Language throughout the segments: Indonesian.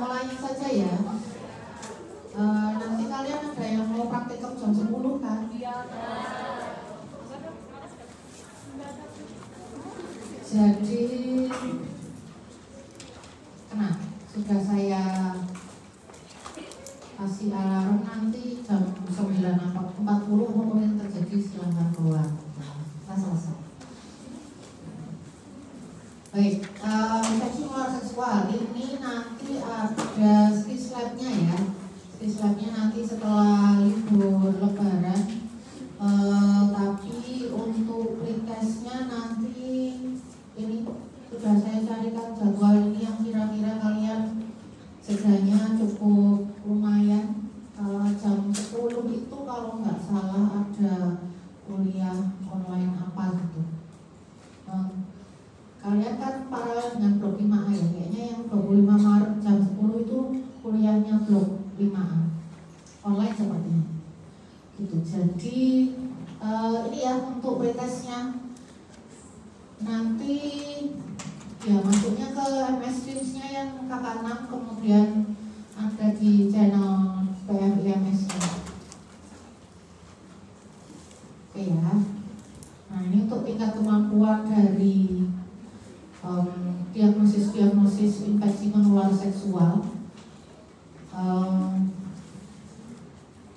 mulai saja ya. Nanti kalian ada yang mau praktikum jam 10 kan? Jadi sudah saya kasih alarm nanti jam 9.40 mungkin terjadi silahkan keluar. Kita selesai. Baik, infeksi menular seksual ini nanti ada ski slide-nya ya. Ski slide-nya nanti setelah libur lebaran. Tapi untuk pretestnya nanti ini sudah saya carikan jadwal ini yang kira-kira kalian sebenarnya cukup lumayan. Jam 10 itu kalau nggak salah ada kuliah online apa gitu. Kalian kan paralel dengan blok 5A ya, kayaknya yang 25 Maret jam 10 itu kuliahnya blok 5A online sepertinya gitu. Jadi ini ya untuk pretestnya nanti ya masuknya ke MS Teams-nya yang kakak 6, kemudian ada di channel PFIMS-nya. Oke ya. Nah ini untuk tingkat kemampuan dari diagnosis infeksi menular seksual.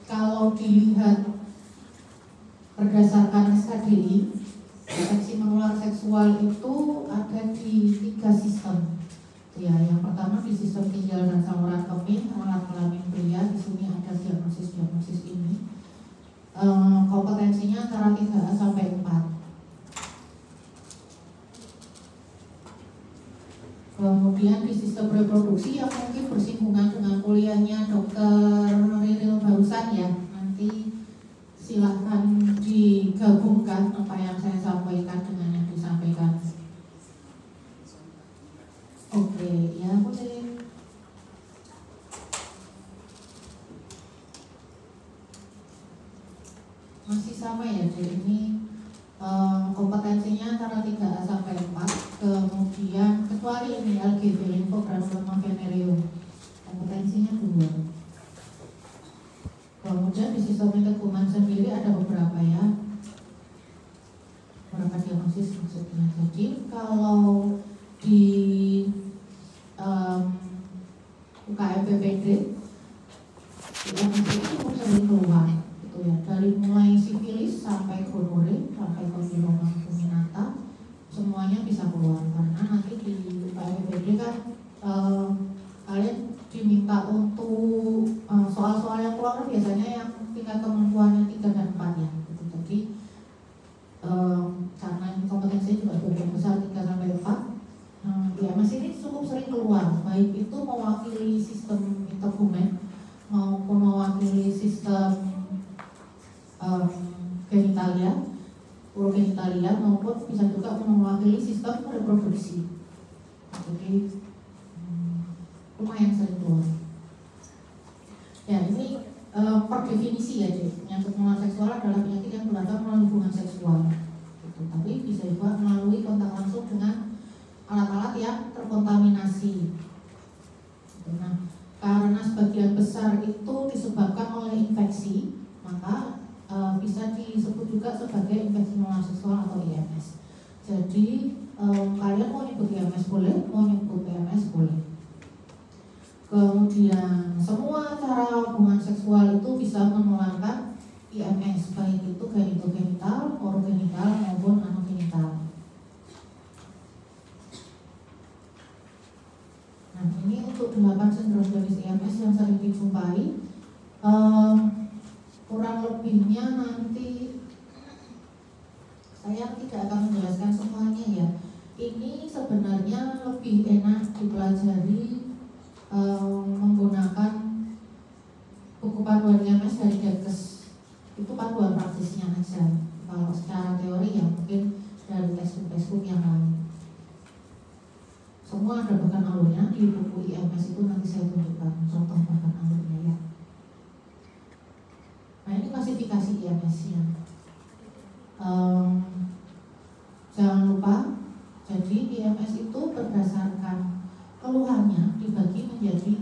Kalau dilihat berdasarkan SKDI, infeksi menular seksual itu ada di 3 sistem. Ya, yang pertama di sistem ginjal dan saluran kemih, alat kelamin pria. Di sini ada diagnosis ini. Kompetensinya antara 3 sampai 4. Kemudian di sistem reproduksi yang mungkin bersinggungan dengan kuliahnya Dokter Riril barusan ya, nanti silahkan digabungkan apa yang saya sampaikan dengan yang disampaikan. Oke, ya boleh. Masih sama ya, jadi ini kompetensinya antara 3 sampai 4. Kemudian kecuali ini LGV, limfogranuloma venereum, kompetensinya 2. Kemudian di sistem integumen sendiri ada beberapa ya, beberapa diagnosis maksudnya. Jadi kalau di UKM PPD diagnosis itu sering keluar gitu ya, dari mulai sifilis sampai gonore sampai papilloma fulminata semuanya bisa keluar, karena nanti di UKM PPD kan kalian diminta untuk soal-soal yang keluar biasanya yang tingkat kemampuannya 3 dan 4 ya gitu. Jadi karena kompetensinya juga cukup besar 3 sampai 4, ya masih ini cukup sering keluar, baik itu mewakili sistem integumen maupun mewakili sistem genitalia, urogenitalia, maupun bisa juga mewakili sistem reproduksi. Jadi lumayan sering keluar. Ya ini per definisi ya, penyakit menular seksual adalah penyakit yang berlatar melalui hubungan seksual. Gitu. Tapi bisa juga melalui kontak langsung dengan alat-alat yang terkontaminasi. Nah, karena sebagian besar itu disebabkan oleh infeksi, maka bisa disebut juga sebagai infeksi menular seksual atau IMS. Jadi kalian mau nyebut IMS boleh, mau nyebut PMS boleh. Kemudian semua cara hubungan seksual itu bisa menularkan IMS, baik itu genitogenital, orogenital maupun anogenital. Nah ini untuk 8 sindrom jenis IMS yang sering dijumpai. Kurang lebihnya nanti saya tidak akan menjelaskan semuanya ya. Ini sebenarnya lebih enak dipelajari menggunakan buku panduan IMS dari Denkes. Itu panduan praktisnya aja. Kalau secara teori ya mungkin dari textbook yang lain. Semua ada bahkan alurnya di buku IMS itu, nanti saya tunjukkan contoh bahkan alurnya ya. Nah ini klasifikasi IMS-nya. Jangan lupa, jadi IMS itu berdasarkan keluhannya dibagi menjadi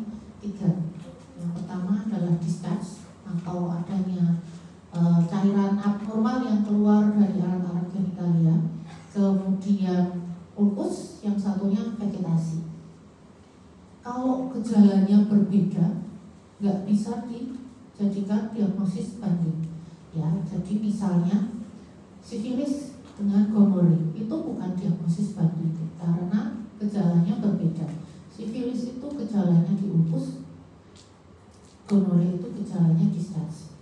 Kalau gejalanya berbeda, nggak bisa dijadikan diagnosis banding. Ya, jadi misalnya sifilis dengan gonore itu bukan diagnosis banding karena gejalanya berbeda. Sifilis itu gejalanya di umpus, gonore itu gejalanya di discharge.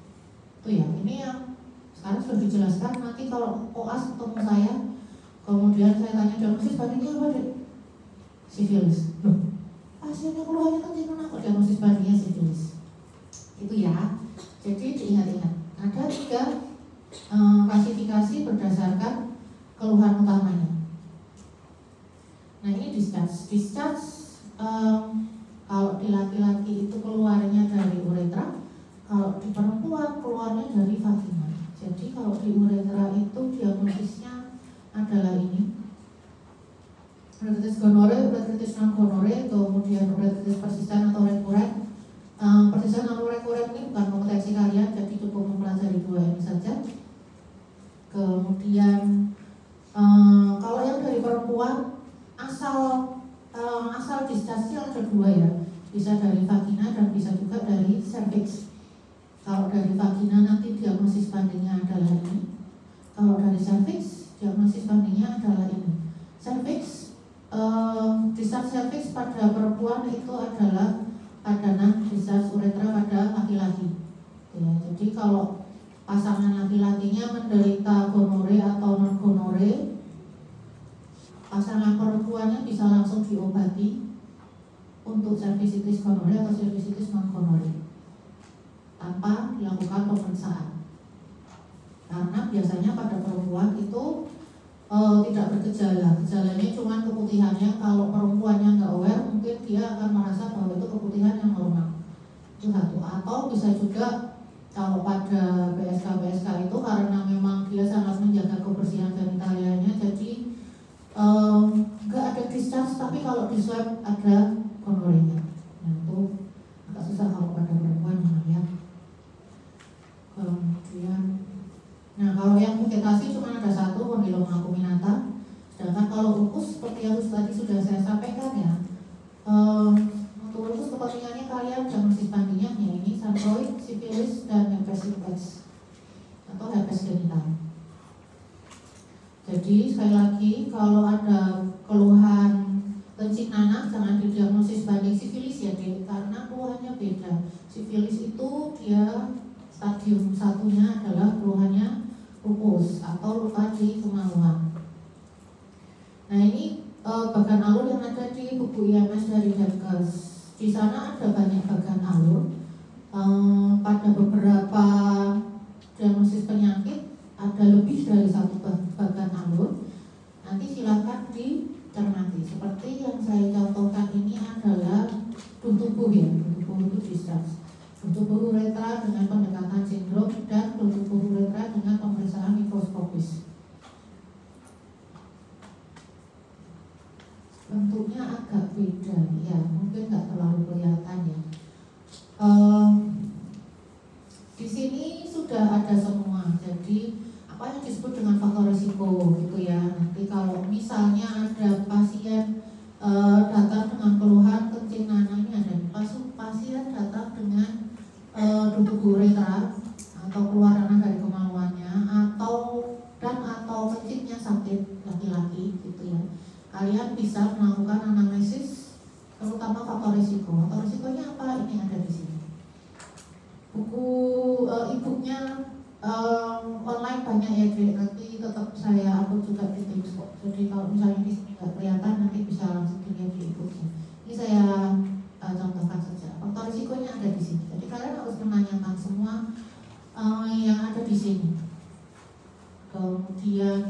Itu ya, ini yang sekarang sudah dijelaskan. Nanti kalau koas ketemu saya, kemudian saya tanya diagnosis bandingnya apa deh? Sifilis. Loh, pasiennya keluarnya kan jangan aku diagnosis bandingnya sifilis. Itu ya. Jadi diingat-ingat. Ada 3 klasifikasi berdasarkan keluhan utamanya. Nah ini discharge. Discharge kalau di laki-laki itu keluarnya dari uretra, kalau di perempuan keluarnya dari vagina. Jadi kalau di uretra itu diagnosisnya adalah ini: uretritis gonore, uretritis non gonore, kemudian uretritis persisten atau rekuren. Persisten atau rekuren ini bukan kompetensi kalian, jadi cukup mempelajari 2 ini saja. Kemudian kalau yang dari perempuan asal discharge ada 2 ya, bisa dari vagina dan bisa juga dari cervix. Kalau dari vagina nanti diagnosis bandingnya adalah ini. Kalau dari cervix diagnosis bandingnya adalah ini. Cervix, discharge cervix pada perempuan itu adalah padanan, discharge uretra pada laki-laki. Ya, jadi kalau pasangan laki-lakinya menderita gonore atau non gonore, pasangan perempuannya bisa langsung diobati untuk cervicitis gonore atau cervicitis non gonore tanpa dilakukan pemeriksaan. Karena biasanya pada perempuan itu tidak bergejala, gejalanya cuma keputihannya. Kalau perempuannya nggak aware, mungkin dia akan merasa bahwa itu keputihan yang normal. Itu satu. Atau bisa juga kalau pada PSK itu karena memang dia sangat menjaga kebersihan genitalianya, jadi nggak ada discharge, tapi kalau di swab ada gonorenya. Nah itu agak susah kalau pada perempuan ya. Kemudian, nah kalau yang vegetasi cuma ada 1, kondiloma acuminata. Sedangkan kalau lupus seperti yang tadi sudah saya sampaikan ya, untuk lupus kepentingannya kalian diagnosis bandingnya ini santroid, sifilis, dan herpes simplex atau herpes genital. Jadi sekali lagi kalau ada keluhan kencing nanah jangan didiagnosis banding sifilis ya deh, karena keluhannya beda. Sifilis itu dia stadium 1-nya adalah keluhannya lupus atau luka di kemaluan. Nah ini bagan alur yang ada di buku IMS dari Denkes. Di sana ada banyak bagan alur. Pada beberapa diagnosis penyakit ada lebih dari 1 bagan alur. Nanti silakan dicermati. Seperti yang saya contohkan ini adalah duh tubuh ya, duh tubuh itu discharge. Duh tubuh uretra dengan pendekatan sindrom dan duh tubuh uretra dengan pemeriksaan mikroskopis. Bentuknya agak beda ya, mungkin nggak terlalu kelihatan ya. Di sini sudah ada semua. Jadi apa yang disebut dengan faktor risiko gitu ya. Nanti kalau misalnya ada pasien datang dengan keluhan kencing nanah, ini ada pasien datang dengan duh uretra atau keluar nanah dari kemaluannya atau kencingnya sakit laki-laki gitu ya. Kalian bisa melakukan anamnesis terutama faktor risiko. Faktor risikonya apa? Ini ada di sini. Buku e-booknya online banyak ya, jadi nanti tetap saya upload juga di Teams kok. Jadi kalau misalnya di sini nggak kelihatan nanti bisa langsung dilihat di e-booknya. Ini saya contohkan saja. Faktor risikonya ada di sini. Jadi kalian harus menanyakan semua yang ada di sini. Kemudian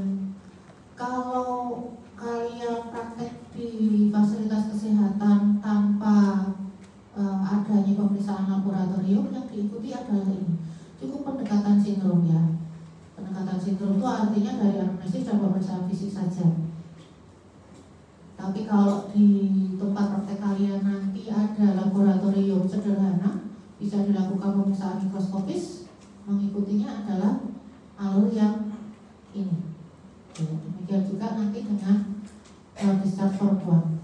kalau kalian praktek di fasilitas kesehatan tanpa adanya pemeriksaan laboratorium, yang diikuti adalah ini. Cukup pendekatan sindrom ya. Pendekatan sindrom itu artinya dari anamnesis dan pemeriksaan fisik saja. Tapi kalau di tempat praktek kalian nanti ada laboratorium sederhana, bisa dilakukan pemeriksaan mikroskopis. Mengikutinya adalah alur yang ini. Demikian juga nanti dengan discharge perempuan.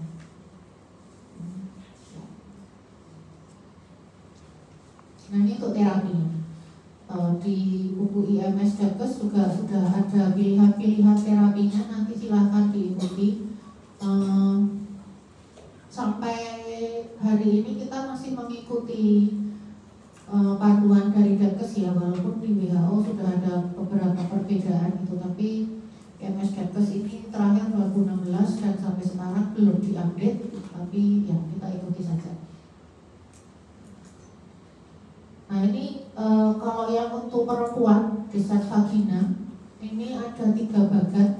Nah ini untuk terapinya. Di buku IMS Dakes juga sudah ada pilihan-pilihan terapinya, nanti silahkan diikuti. Sampai hari ini kita masih mengikuti panduan dari Dakes ya, walaupun di WHO sudah ada beberapa perbedaan gitu, tapi IMS Dakes ini terakhir 2016 dan sampai sekarang belum diupdate, tapi ya kita ikuti saja. Nah ini kalau yang untuk perempuan discharge vagina ini ada 3 bagan.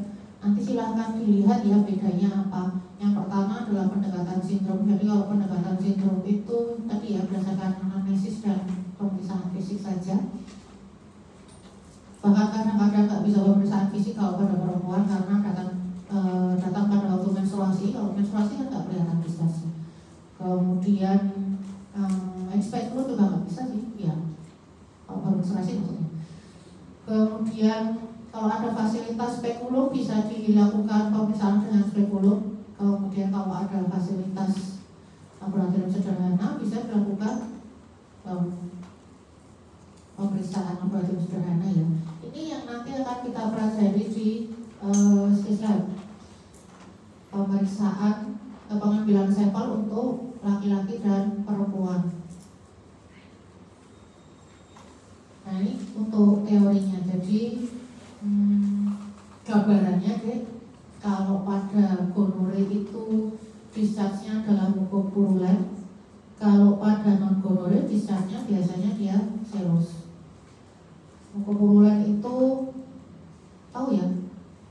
Nanti silahkan dilihat ya bedanya apa. Yang pertama adalah pendekatan sindrom. Jadi kalau pendekatan sindrom itu tadi ya berdasarkan anamnesis dan pemeriksaan fisik saja. Bahkan kadang-kadang nggak bisa pemeriksaan fisik kalau pada perempuan karena datang pada waktu menstruasi. Kalau menstruasi kan nggak kelihatan discharge. Kemudian ekspektor juga nggak bisa sih, ya kalau menstruasi maksudnya. Kemudian kalau ada fasilitas spekulum bisa dilakukan pemeriksaan dengan spekulum. Kemudian kalau ada fasilitas laboratorium sederhana bisa dilakukan pemeriksaan laboratorium sederhana ya. Ini yang nanti akan kita pelajari di siswa pemeriksaan pengambilan sampel untuk laki-laki dan perempuan. Nah ini untuk teorinya. Jadi gambarannya deh, kalau pada gonore itu discharge-nya adalah mukopurulen, kalau pada non gonore discharge-nya biasanya dia serus. Mukopurulen itu tahu ya,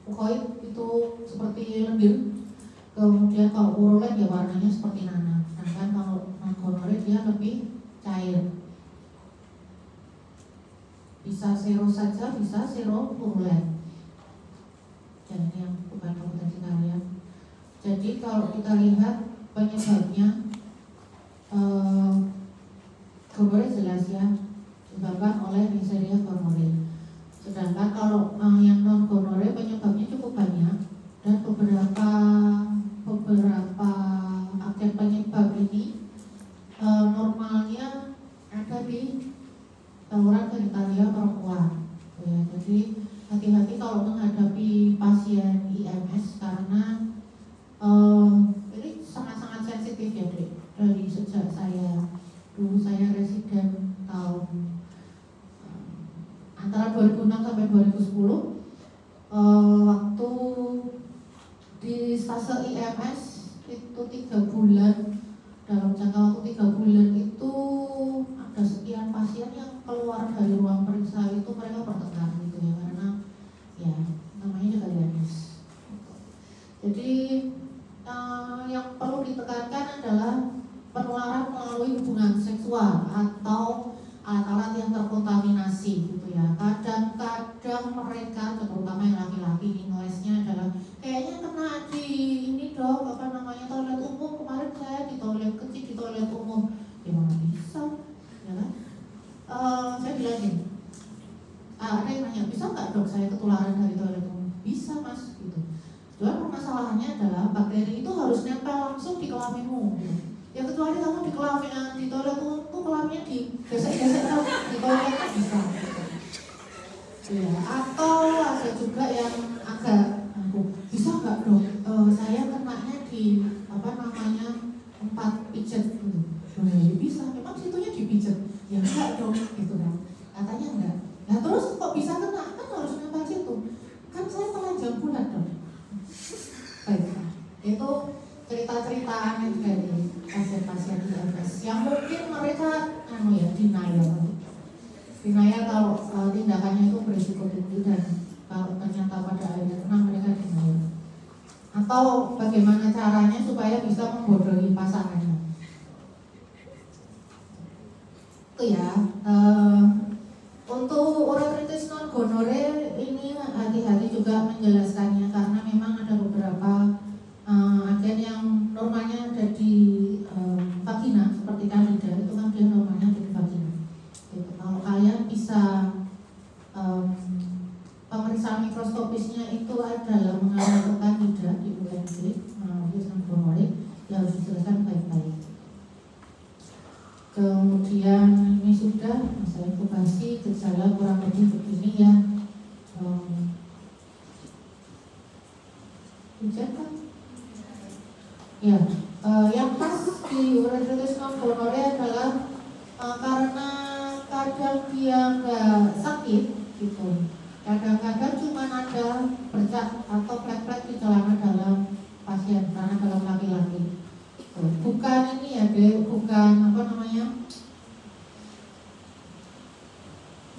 mukoid itu seperti lendir. Kemudian kalau purulen ya warnanya seperti nanah. Sedangkan kalau non gonore dia lebih cair. Bisa serus saja, bisa seropurulen. Dan ini yang bukan kompetensi kalian. Jadi kalau kita lihat penyebabnya, gonore jelas ya, disebabkan oleh Neisseria gonorrhoeae. Sedangkan kalau yang non gonore penyebabnya cukup banyak dan beberapa agen penyebab ini normalnya ada di saluran genitalia perempuan. Ya, jadi hati-hati kalau menghadapi pasien IMS karena ini sangat-sangat sensitif ya Dek. Dari sejak dulu saya residen tahun antara 2006 sampai 2010 waktu di stase IMS itu 3 bulan, dalam jangka waktu 3 bulan itu ada sekian pasien yang keluar dari ruang periksa itu mereka bertengkar gitu ya, karena ya namanya juga diabetes. Jadi yang perlu ditekankan adalah penularan melalui hubungan seksual atau alat-alat yang terkontaminasi gitu ya. Kadang-kadang mereka, terutama yang laki-laki, ngelesnya adalah kayaknya kena di ini dong, toilet umum, kemarin saya di toilet kecil, di toilet umum. Gimana bisa, ya kan? Saya bilang gini, ada yang nanya, bisa nggak dok saya ketularan dari toilet umum? Bisa mas, gitu. Soalnya permasalahannya adalah bakteri itu harus nempel langsung di kelaminmu gitu. Ya kecuali kamu di kelamin di toilet umum tuh kelaminnya digesek-gesek di toilet kan bisa gitu. Ya, atau ada juga yang agak bisa nggak dok? Saya kenanya di tempat pijet gitu. Bisa, memang situnya dipijet. Ya enggak dong, gitu kan? Katanya enggak. Nah terus kok bisa kena? Kan harus nempel situ. Kan saya telanjang bulat dong. Baik, itu cerita-cerita aneh dari pasien-pasien IMS yang mungkin mereka denial kalau tindakannya itu berisiko tinggi dan kalau ternyata pada akhirnya kena mereka denial. Atau bagaimana caranya supaya bisa membodohi pasangannya. Itu ya. Untuk uretritis non gonore ini hati-hati juga menjelaskannya karena memang ada beberapa agen yang normalnya ada di vagina seperti Candida itu kan dia normalnya ada di vagina. Gitu. Kalau kalian bisa pemeriksaan mikroskopisnya itu adalah mengalami Candida di UNJ, non gonore, ya harus dijelaskan baik-baik. Kemudian ini sudah masa inkubasi, gejala kurang lebih begini ya. Hujan kan? Ya, yang khas di uretritis non gonore adalah karena kadang dia nggak sakit gitu. Kadang-kadang cuma ada bercak atau plek-plek di celana dalam pasien, celana dalam laki-laki. Bukan ini ya, bukan apa namanya?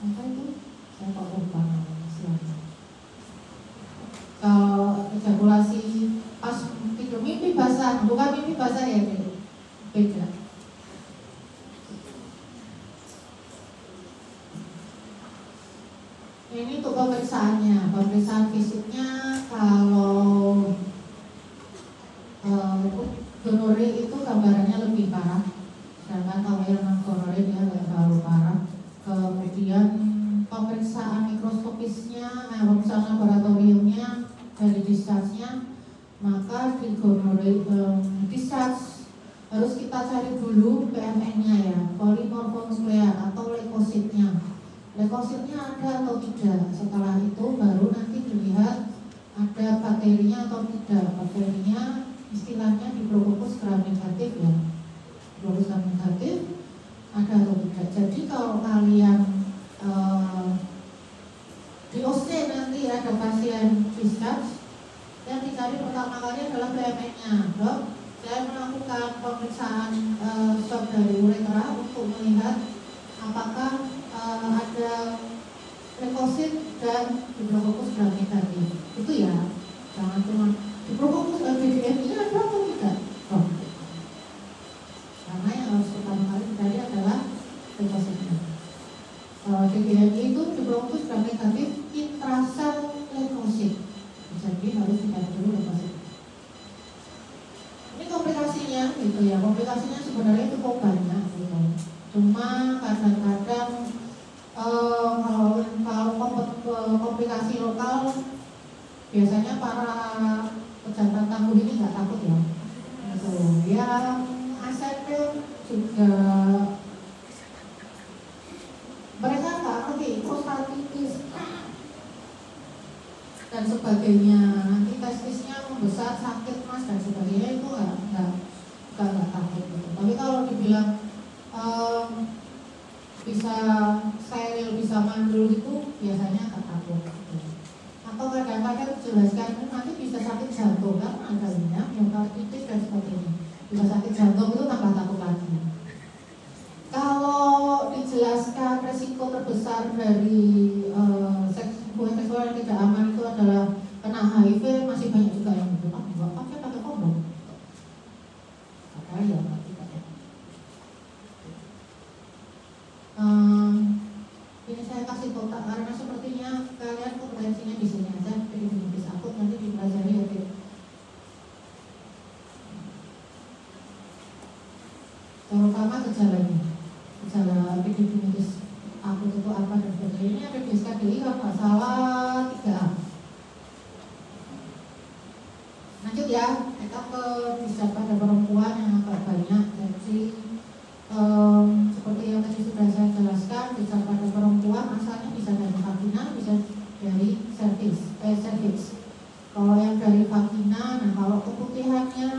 Apa itu? Saya kok lupa namanya. Kalau ejakulasi pas tidur mimpi basah, bukan mimpi basah ya, beda. Ini untuk pemeriksaannya, pemeriksaan fisiknya kalau gonore itu gambarannya lebih parah, sedangkan kalau yang non gonore dia nggak terlalu parah. Kemudian pemeriksaan mikroskopisnya, pemeriksaan laboratoriumnya dari discharge-nya, maka di gonore discharge harus kita cari dulu PMN-nya ya, polimorfonuklear atau leukositnya. Leukositnya ada atau tidak. Setelah itu baru nanti dilihat ada bakterinya atau tidak. Bakterinya istilahnya Diplococcus gram negatif ya. Diplococcus gram negatif ada atau tidak. Jadi kalau kalian di OC nanti ada pasien discharge, yang dicari pertama kali adalah PMN-nya. Dok, saya melakukan pemeriksaan swab dari uretra untuk melihat apakah ada leukosit dan Diplococcus gram negatif. Itu ya, jangan cuma Diplococcus BDM-nya ada atau tidak. Oh. Karena yang harus pertama kali dicari adalah leukositnya. DGMI itu Diplococcus gram negatif intrasel leukosit. Jadi harus dicari dulu leukosit. Ini komplikasinya gitu ya. Komplikasinya sebenarnya cukup banyak gitu. Cuma kadang-kadang kalau komplikasi lokal biasanya para pejabat tangguh ini nggak takut ya. Gitu. Yang ASEP juga mereka nggak ngerti prostatitis dan sebagainya. Nanti testisnya membesar, sakit mas dan sebagainya, itu nggak takut gitu. Tapi kalau dibilang bisa steril, bisa mandul itu biasanya nggak takut gitu. Atau kadang-kadang dijelaskan nanti bisa sakit jantung kan, ada banyak miokarditis dan sebagainya. Bisa sakit jantung itu tambah takut lagi. Kalau dijelaskan resiko terbesar dari hubungan seksual yang tidak aman itu adalah kena HIV, masih banyak juga yang bilang nggak pakai kondom. Pakai ya, tidak ya. Ini saya kasih kotak karena sepertinya kalian kompetensinya di sini aja, jadi menulis akut nanti dipelajari ya. Terutama gejalanya, gejala epididymitis akut itu apa dan sebagainya. Ini ada di SKDI kalau nggak salah 3A. Lanjut ya, kita ke discharge pada perempuan yang agak banyak. Jadi seperti yang tadi sudah saya jelaskan, discharge pada perempuan asalnya bisa dari vagina, bisa dari cervix. Kalau yang dari vagina, nah kalau keputihannya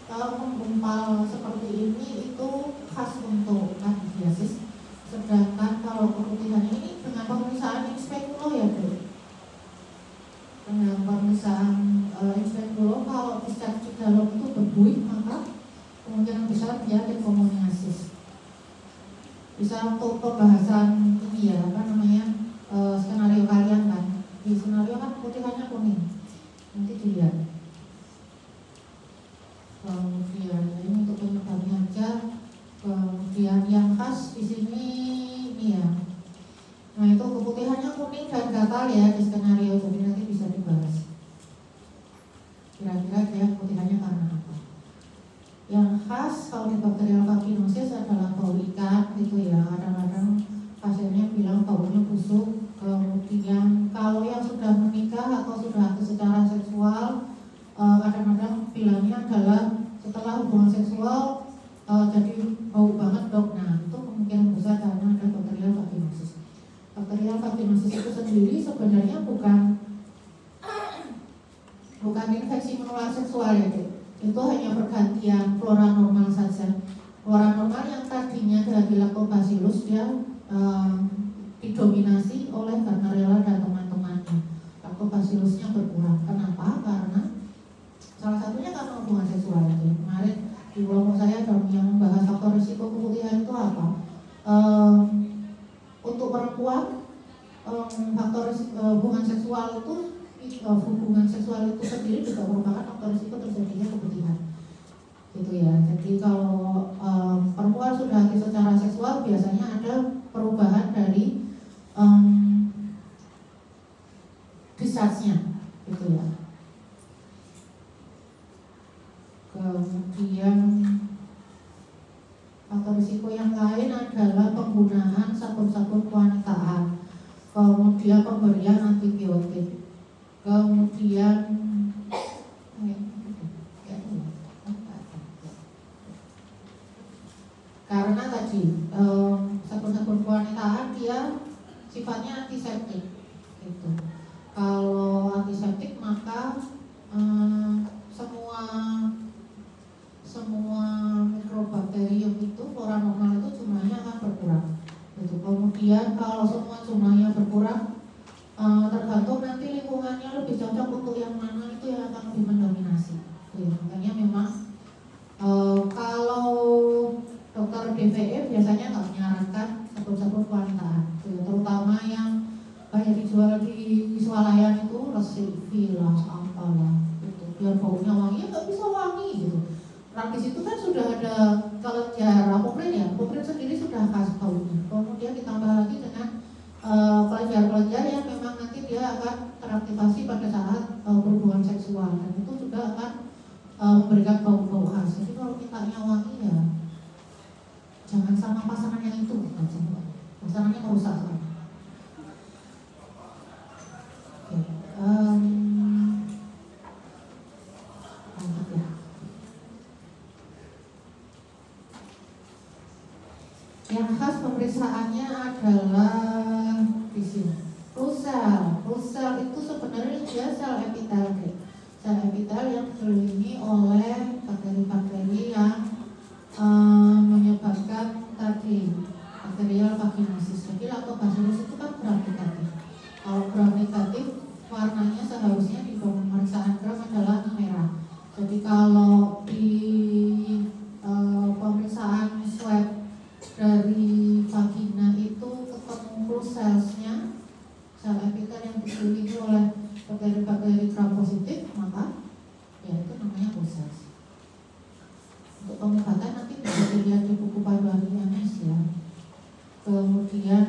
menggumpal seperti ini itu khas untuk kandidiasis. Sedangkan kalau keputihan ini dengan pemeriksaan inspekulo ya dok. Dengan pemeriksaan inspekulo, kalau discharge dalam itu berbuih, maka kemungkinan besar dia leishmaniasis. Bisa untuk pembahasan ini ya, apa namanya, skenario kalian kan. Di skenario kan putihannya kuning, nanti dilihat. Kemudian ini untuk penyebabnya aja. Kemudian yang khas di sini ini ya. Nah itu keputihannya kuning dan gatal ya di skenario, jadi nanti bisa dibahas. Kira-kira dia keputihannya karena apa? Yang khas kalau di bakterial vaginosis adalah bau ikan gitu ya. Kadang-kadang pasiennya bilang baunya busuk. Kemudian kalau yang sudah menikah atau sudah aktif secara seksual, kadang-kadang bilangnya adalah setelah hubungan seksual jadi bau banget dok. sebenarnya bukan infeksi menular seksual ya, Dek. Itu hanya pergantian flora normal saja. Flora normal yang tadinya dari Lactobacillus dia didominasi oleh Gardnerella dan teman-temannya. Lactobacillusnya berkurang. Kenapa? Karena salah satunya karena hubungan seksual. Kemarin di kelompok saya ada yang membahas faktor risiko keputihan itu apa. Untuk perempuan faktor hubungan seksual itu sendiri juga merupakan faktor risiko terjadinya keputihan. Gitu ya. Jadi kalau perempuan sudah aktif secara seksual biasanya ada perubahan dari discharge-nya, gitu ya. Kemudian faktor risiko yang lain adalah penggunaan sabun-sabun kewanitaan, kemudian pemberian antibiotik, kemudian karena tadi sabun-sabun kewanitaan dia sifatnya antiseptik, gitu. Kalau antiseptik maka semua mikrobakterium itu flora normal itu jumlahnya akan berkurang. Gitu. Kemudian kalau semua jumlahnya berkurang, tergantung nanti lingkungannya lebih cocok untuk yang mana itu yang akan lebih mendominasi. Ya, makanya memang kalau dokter DVE biasanya nggak menyarankan sabun-sabun kewanitaan, terutama yang banyak dijual di swalayan itu resik, villa, apalah, gitu. Biar baunya wangi, nggak bisa wangi gitu. Nah di situ kan sudah ada kelenjar apokrin ya, apokrin sendiri sudah khas baunya. Kemudian ditambah lagi dengan kelenjar-kelenjar yang memang nanti dia akan teraktivasi pada saat berhubungan seksual, dan itu juga akan memberikan bau-bau khas. Jadi kalau mintanya wangi ya jangan sama pasangan yang itu, pasangannya merusak kan. Yang khas pemeriksaannya adalah di sini. Rusel itu sebenarnya dia sel epitel, sel epitel yang dikelilingi oleh bakteri-bakteri yang menyebabkan tadi bakterial vaginosis. Jadi Lactobacillus itu kan gram negatif. Kalau gram negatif warnanya seharusnya di pemeriksaan gram adalah merah. Jadi kalau di pemeriksaan swab dari vagina itu ketemu cellsnya, sel epitel yang dikelilingi oleh bakteri-bakteri gram positif, maka ya itu namanya cells. Untuk pengobatan nanti bisa dilihat di buku panduan IMS ya. Kemudian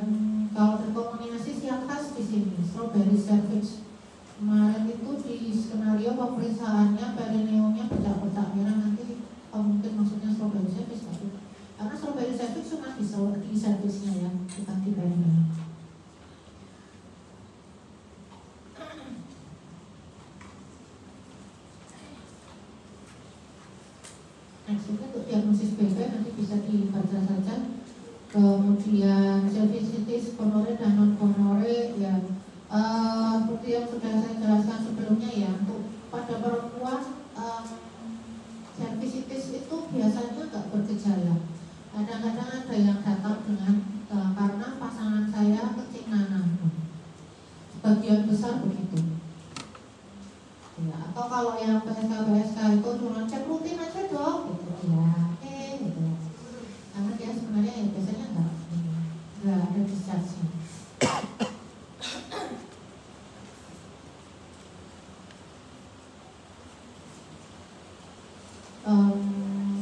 kalau rekombinasi yang khas di sini strawberry cervix. Kemarin itu di skenario pemeriksaannya perineumnya bercak-bercak merah, nanti mungkin maksudnya strawberry cervix tapi karena strawberry cervix cuma di cervixnya ya, bukan di perineum. Next itu untuk diagnosis BV nanti bisa dibaca saja. Kemudian cervicitis gonore dan non gonore ya, seperti yang sudah saya jelaskan sebelumnya ya, untuk pada perempuan cervicitis itu biasanya nggak bergejala. Kadang-kadang ada yang datang dengan karena pasangan saya kencing nanah, sebagian besar begitu. Ya, atau kalau yang PSK itu cuma cek rutin aja dong, gitu ya, gitu. Karena dia sebenarnya ya biasanya nggak ada discharge-nya.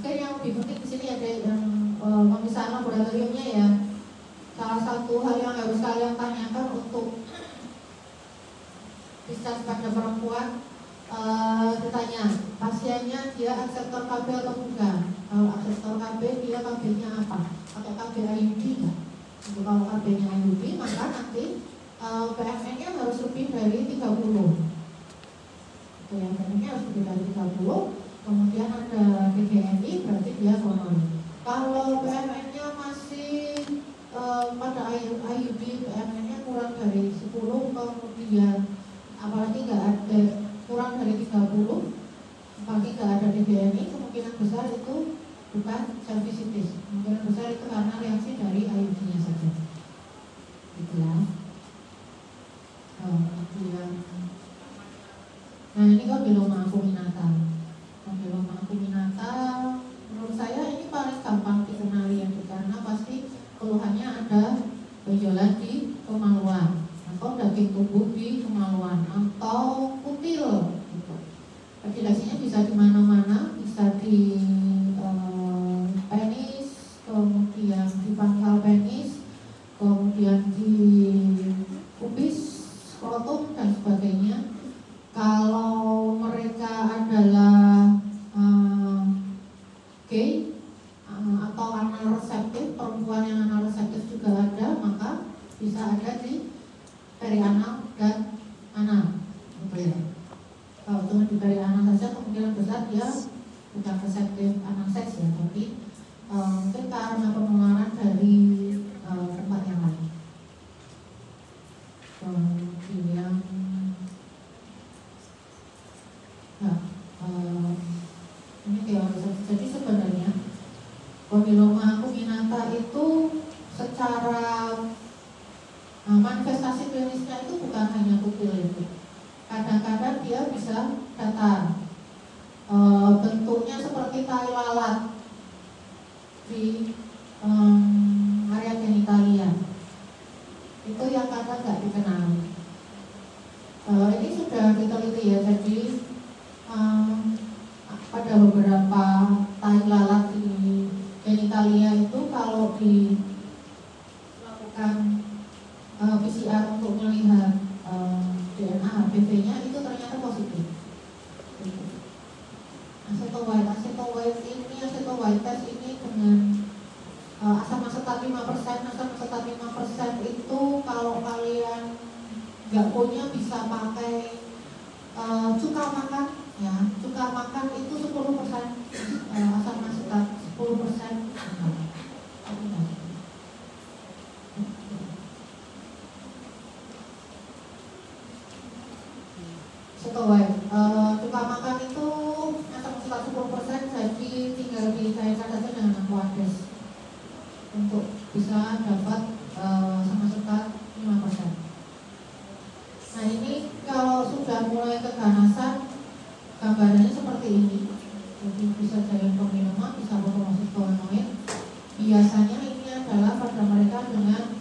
Yang lebih penting di sini ada yang pemeriksaan laboratoriumnya ya. Salah satu hal yang harus kalian tanyakan untuk discharge pada perempuan, ditanya pasiennya dia akseptor KB atau bukan. Kalau akseptor KB dia KB-nya apa? Atau KB IUD enggak? Jadi kalau KB-nya IUD maka nanti PMN-nya harus lebih dari 30. Itu yang PMN-nya harus lebih dari 30. Kemudian ada PGNI berarti dia gonore. Kalau PMN-nya masih pada IUD PMN-nya kurang dari 10, kemudian apalagi nggak ada kurang dari 30, apalagi nggak ada DBNI, kemungkinan besar itu bukan cervicitis, kemungkinan besar itu karena reaksi dari IUD-nya saja. Gitu ya. Kemudian, nah ini kondiloma acuminata. Kondiloma acuminata menurut saya ini paling gampang dikenali ya, karena pasti keluhannya ada benjolan di kemaluan atau daging tubuh di kemaluan atau kutil gitu. Vaksinasinya bisa di mana-mana, bisa di penis, kemudian di pangkal penis, kemudian di pubis, skrotum dan sebagainya. Kalau mereka adalah gay atau anal reseptif, perempuan yang anal reseptif juga ada, maka bisa ada di perianal dan anal. Gitu ya. Kalau cuma di perianal saja kemungkinan besar dia bukan reseptif anal seks ya, tapi mungkin karena penularan dari tempat yang lain. Kemudian ini teori. Jadi sebenarnya kondiloma acuminata itu secara manifestasi klinisnya itu bukan hanya kutil itu. Kadang-kadang dia bisa datar, bentuknya seperti tai lalat di area genitalia. Itu yang kadang nggak dikenal. Ini sudah diteliti ya, jadi pada beberapa tai lalat di genitalia itu kalau dilakukan PCR untuk melihat DNA HPV-nya itu ternyata positif. Acetowhite test ini dengan asam asetat 5%. Asam asetat 5% itu kalau kalian nggak punya bisa pakai cuka makan ya. Cuka makan itu 10% asam asetat, 10%. Acetowhite, cuka makan itu asam asetat 10%, jadi tinggal dicairkan saja dengan aqueous untuk bisa dapat asam asetat 5%. Nah ini kalau sudah mulai keganasan gambarannya seperti ini. Jadi bisa giant kondiloma, bisa photomosis solenoid. Biasanya ini adalah pada mereka dengan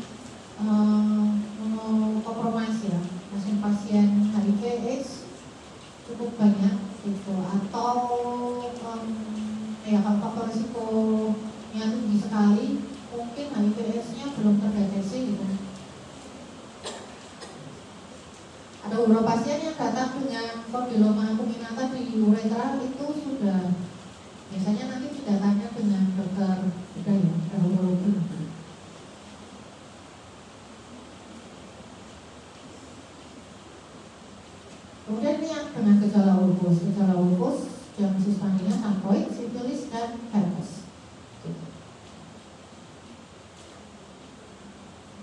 kompromis ya, pasien-pasien HIV/AIDS cukup banyak gitu, atau ya kalau faktor risikonya tinggi sekali, mungkin HIV/AIDS-nya belum terdeteksi gitu. Ada beberapa pasien yang datang dengan kondiloma acuminata di uretra itu sudah biasanya nanti didatanya dengan dokter bedah ya, urologi. Kemudian ini yang dengan gejala ulkus diagnosis panggilnya sankoid, sifilis dan herpes.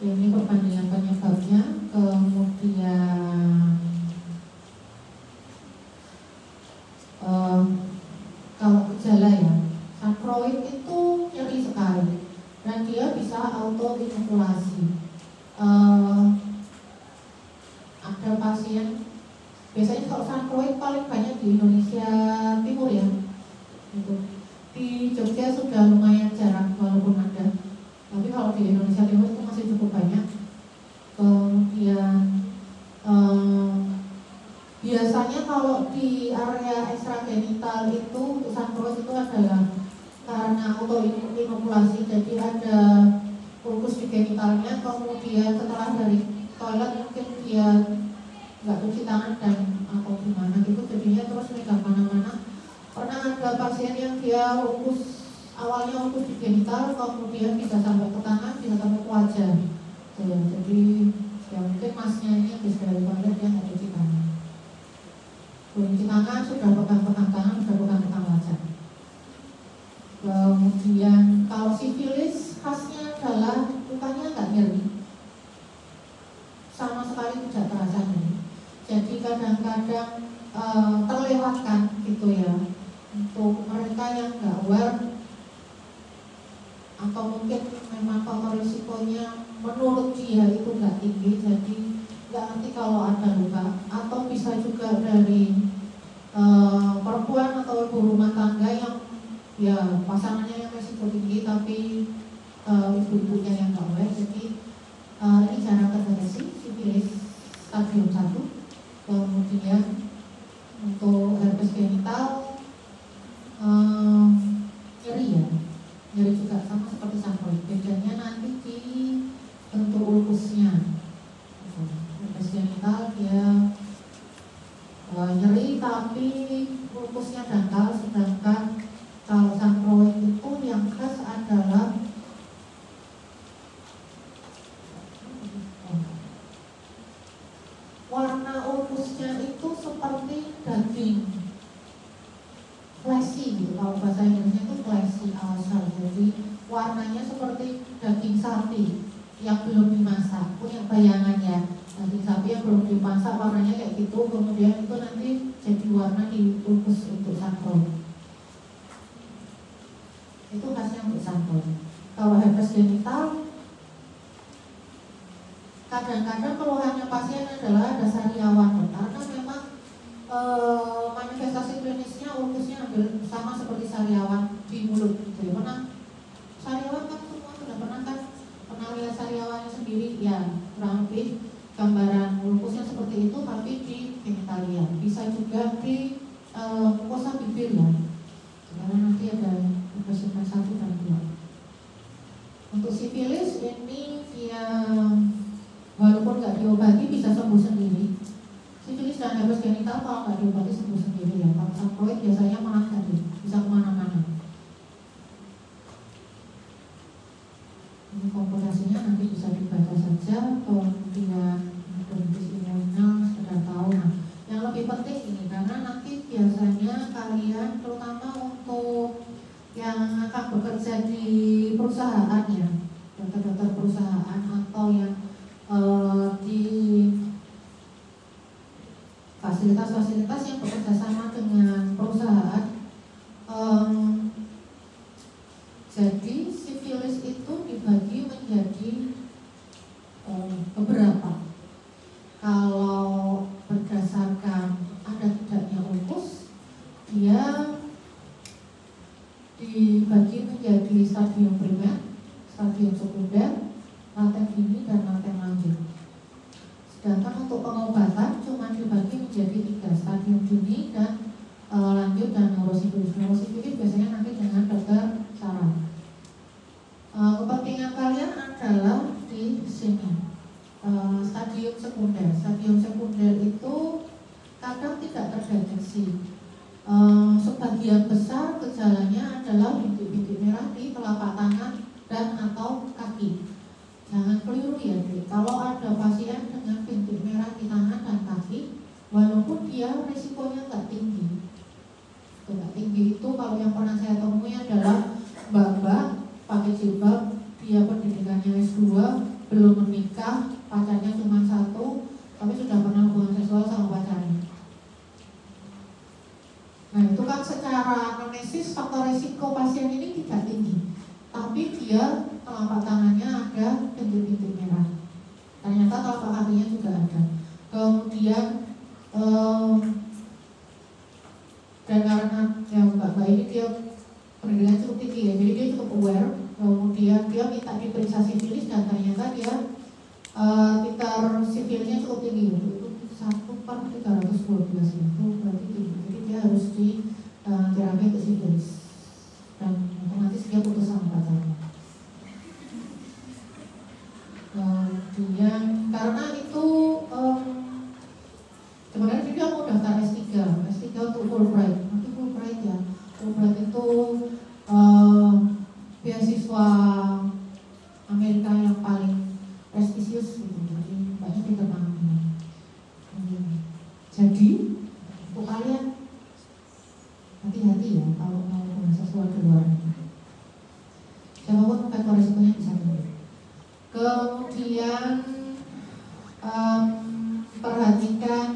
Ini perbandingan penyebabnya, kemudian kalau gejala ya, sankoid itu nyeri sekali dan dia bisa autoinokulasi. Ada pasien, biasanya kalau sankoid paling banyak di Indonesia Timur ya, gitu. Di Jogja sudah lumayan jarang walaupun ada, tapi kalau di Indonesia Timur itu masih cukup banyak. Kemudian biasanya kalau di area ekstragenital itu sankoid itu adalah karena autoinokulasi, jadi ada ulkus di genitalnya, kemudian setelah dari toilet mungkin dia nggak cuci tangan dan atau gimana gitu, jadinya terus megang mana-mana. Pernah ada pasien yang dia awalnya ulkus di genital, kemudian bisa sampai ke tangan, bisa sampai ke wajah. Jadi ya mungkin masnya ini habis dari toilet dia nggak cuci tangan. Cuci tangan, sudah pegang-pegang tangan, sudah pegang-pegang wajah. Kemudian kalau sifilis khasnya adalah lukanya nggak nyeri, sama sekali tidak terasa nyeri. kadang-kadang terlewatkan gitu ya. Untuk mereka yang nggak aware atau mungkin memang faktor risikonya menurut dia itu nggak tinggi, jadi nggak ngerti kalau ada luka. Atau bisa juga dari perempuan atau ibu rumah tangga yang ya pasangannya yang risiko tinggi tapi ibu-ibunya yang nggak aware. Jadi ini cara terdeteksi sifilis stadium 1. Kemudian untuk herpes genital nyeri ya, nyeri juga sama seperti sanroid. Bedanya nanti di bentuk ulkusnya. Herpes genital dia nyeri tapi ulkusnya dangkal, sedangkan kalau sanroid itu yang khas adalah warna ulkusnya itu seperti daging fleshy gitu. Kalau bahasa Inggrisnya itu fleshy ulcer. Jadi warnanya seperti daging sapi yang belum dimasak. Punya bayangan ya, daging sapi yang belum dimasak warnanya kayak gitu. Kemudian itu nanti jadi warna di ulkus untuk sanroid. Itu khasnya untuk sanroid. Kalau herpes genital, kadang-kadang keluhannya pasien adalah ada sariawan, karena memang manifestasi klinisnya ulkusnya hampir sama seperti sariawan di mulut gitu ya. Pernah sariawan kan semua sudah pernah lihat sariawannya sendiri ya, kurang lebih gambaran ulkusnya seperti itu tapi di genitalia. Bisa juga di mukosa bibir ya, karena nanti ada episode 1 dan 2. Untuk sifilis ini dia walaupun nggak diobati bisa sembuh sendiri. Sifilis dan herpes genital kalau nggak diobati sembuh sendiri ya. Kalau sanroid biasanya malah tadi bisa kemana-mana. Ini komplikasinya nanti bisa dibaca saja. Kemudian dermatitis inguinal sudah tahu. Nah, yang lebih penting ini karena nanti biasanya kalian terutama untuk yang akan bekerja di perusahaan ya, dokter-dokter perusahaan atau yang di fasilitas-fasilitas yang bekerja sama dengan perusahaan. Jadi sifilis itu dibagi menjadi beberapa. Kalau berdasarkan ada tidaknya ulkus, dia dibagi menjadi stadium primer, stadium sekunder, laten dini dan laten lanjut. Sedangkan untuk pengobatan cuma dibagi menjadi 3, stadium dini dan lanjut dan neurosifilis. Neurosifilis biasanya nanti dengan dokter saraf. Kepentingan kalian adalah di sini stadium sekunder. Stadium sekunder itu kadang tidak terdeteksi. Sebagian besar gejalanya adalah bintik-bintik merah di telapak tangan dan atau kaki. Jangan keliru ya, kalau ada pasien dengan bintik merah di tangan dan kaki, walaupun dia risikonya nggak tinggi. Nggak tinggi itu kalau yang pernah saya temui adalah mbak-mbak pakai jilbab, dia pendidikannya S2, belum menikah, pacarnya cuma 1, tapi sudah pernah hubungan seksual sama pacarnya. Nah itu kan secara anamnesis faktor risiko pasien ini tidak tinggi, tapi dia telapak tangannya ada bintik-bintik merah. Ternyata telapak kakinya juga ada. Kemudian dan karena yang mbak ini dia pendidikan cukup tinggi ya, jadi dia cukup aware. Kemudian dia minta diperiksa sifilis dan ternyata dia titer sifilisnya cukup tinggi, itu 1/312 itu berarti tinggi. Jadi dia harus di terapi untuk sifilis dan otomatis dia putus sama pacarnya. Kemudian karena itu sebenarnya dia mau daftar S3 untuk Fulbright. Nanti Fulbright ya, Fulbright itu beasiswa Amerika yang paling prestisius gitu. Jadi banyak diterbangin. Jadi untuk kalian hati-hati ya kalau mau bahasa sesuatu di luar negeri. Siapapun faktor risikonya bisa tinggi. Kemudian perhatikan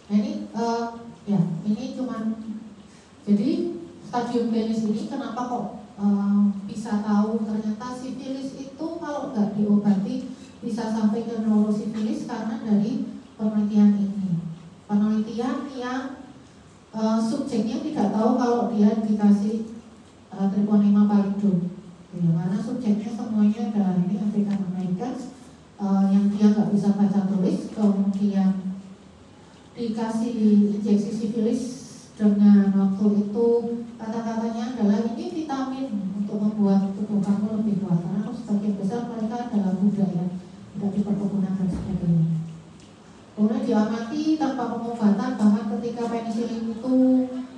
Nah ini cuman, jadi stadium klinis ini kenapa kok bisa tahu ternyata sifilis itu kalau nggak diobati bisa sampai ke neurosifilis, karena dari penelitian ini. Penelitian yang subjeknya tidak tahu kalau dia dikasih Treponema pallidum, ya, karena subjeknya semuanya adalah ini African Americans yang dia nggak bisa baca tulis, kemudian dikasih injeksi sifilis dengan waktu itu kata-katanya adalah ini vitamin untuk membuat tubuh kamu lebih kuat, karena sebagian besar mereka adalah budaya tidak di perkebunan dan sebagainya. Kemudian diamati tanpa pengobatan, bahkan ketika penisilin itu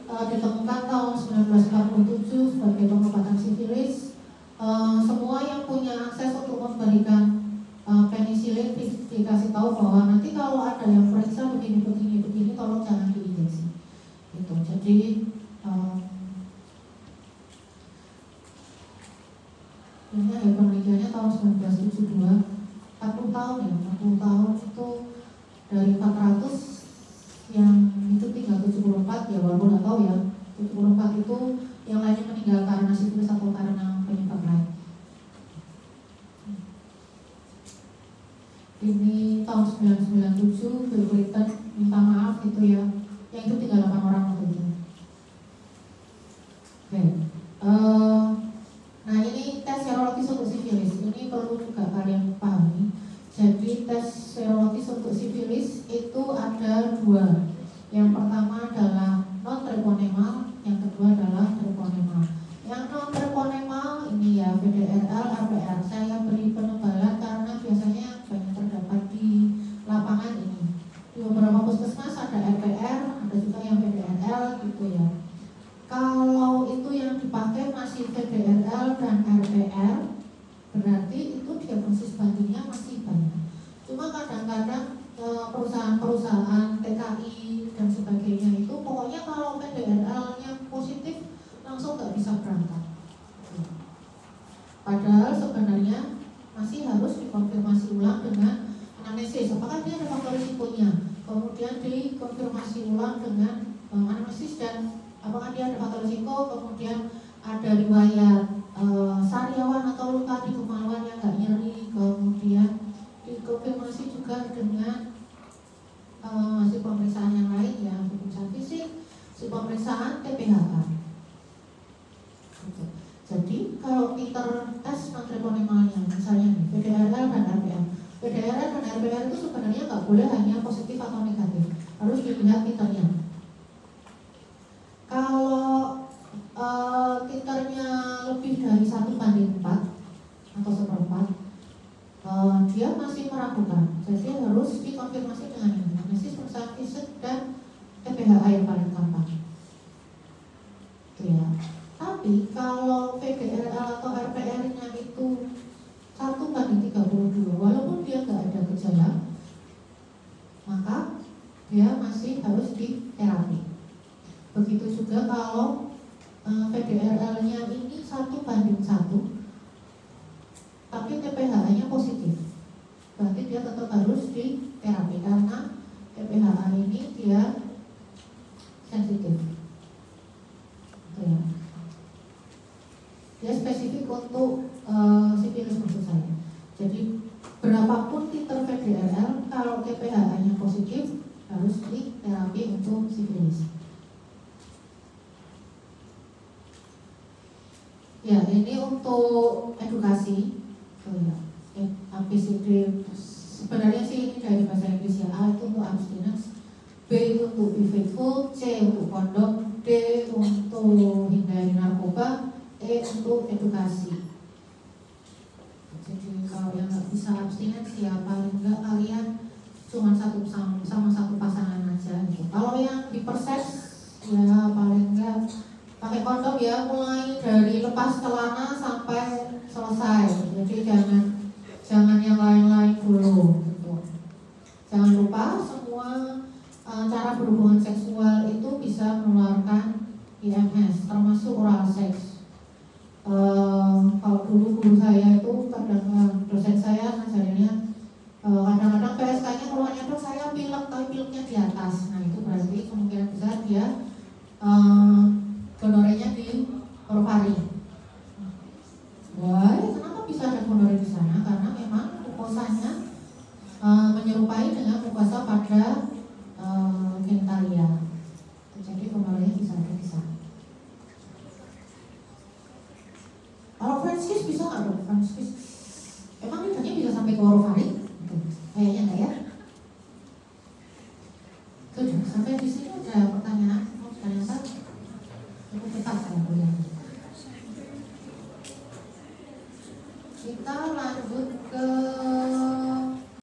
ditemukan tahun 1947 sebagai pengobatan sifilis, semua yang punya akses untuk memberikan penisilin dikasih tahu bahwa nanti kalau ada yang periksa begini tolong jangan diinjeksi. Gitu. Jadi ini ya penelitiannya tahun 1972, 40 tahun ya, 40 tahun itu dari 400 yang itu tinggal 74 ya, walaupun nggak tahu ya 74 itu yang lainnya meninggal karena sifilis atau karena penyebab lain. Ini tahun 1997 Bill Clinton minta maaf gitu ya, yang itu tinggal 8 orang waktu itu. Oke. Nah ini tes serologis untuk sifilis, ini perlu juga kalian pahami. Jadi tes serologis untuk sifilis itu ada 2. Yang pertama adalah non-treponemal, yang kedua adalah treponemal. Yang non-treponemal ini ya VDRL, RPR. Saya beri penebalan karena biasanya banyak terdapat di lapangan ini. Di beberapa puskesmas ada RPR, ada juga yang VDRL gitu ya. Kalau itu yang dipakai masih VDRL dan RPR, berarti itu diagnosis bandingnya masih banyak. Cuma kadang-kadang perusahaan-perusahaan TKI dan sebagainya itu pokoknya kalau VDRL-nya positif langsung nggak bisa berangkat. Padahal sebenarnya masih harus dikonfirmasi ulang dengan anamnesis, apakah dia ada faktor risikonya, kemudian dikonfirmasi ulang dengan anamnesis dan apakah dia ada faktor risiko, kemudian ada riwayat sariawan atau luka di kemaluan yang nggak nyeri, kemudian dikonfirmasi juga dengan hasil pemeriksaan yang lain ya, pemeriksaan fisik, hasil pemeriksaan TPHK. Gitu. Jadi kalau kita tes non-treponemalnya, misalnya nih VDRL dan RPR, VDRL dan RPR itu sebenarnya nggak boleh hanya positif atau negatif, harus dilihat titernya. Kalau titernya lebih dari 1:4 atau 1/4, dia masih meragukan, jadi harus dikonfirmasi dengan anamnesis, pemeriksaan fisik dan TPHA yang paling gampang. Itu ya. Tapi kalau VDRL atau RPR-nya itu 1:32, walaupun dia nggak ada gejala, maka dia masih harus diterapi. Begitu juga kalau VDRL-nya ini 1:1, tapi TPHA-nya positif, berarti dia tetap harus diterapi karena TPHA ini dia sensitif. Ya. Dia spesifik untuk sifilis maksud saya. Jadi berapapun titer VDRL, kalau TPHA-nya positif harus diterapi untuk sifilis. Ya, ini untuk edukasi. ABCD sebenarnya sih ini dari bahasa Inggris ya. A itu untuk abstinence, B itu untuk be faithful, C untuk kondom, D untuk hindari narkoba, E untuk edukasi. Jadi kalau yang nggak bisa abstinence ya paling nggak kalian cuma sama satu pasangan aja gitu. Kalau yang diperses ya paling nggak pakai kondom ya, mulai dari lepas celana sampai selesai. Jadi jangan yang lain-lain dulu gitu. Jangan lupa semua cara berhubungan seksual itu bisa menularkan IMS, termasuk oral seks. Kalau dulu guru saya itu kadang dosen saya ngajarinnya kadang-kadang PSK-nya keluarnya dok saya pilek tapi pileknya di atas. Nah itu urogentalia. Jadi gonorrea bisa ada di sana. Kalau Francis bisa nggak dok? Francis, emang lidahnya bisa sampai ke orofaring?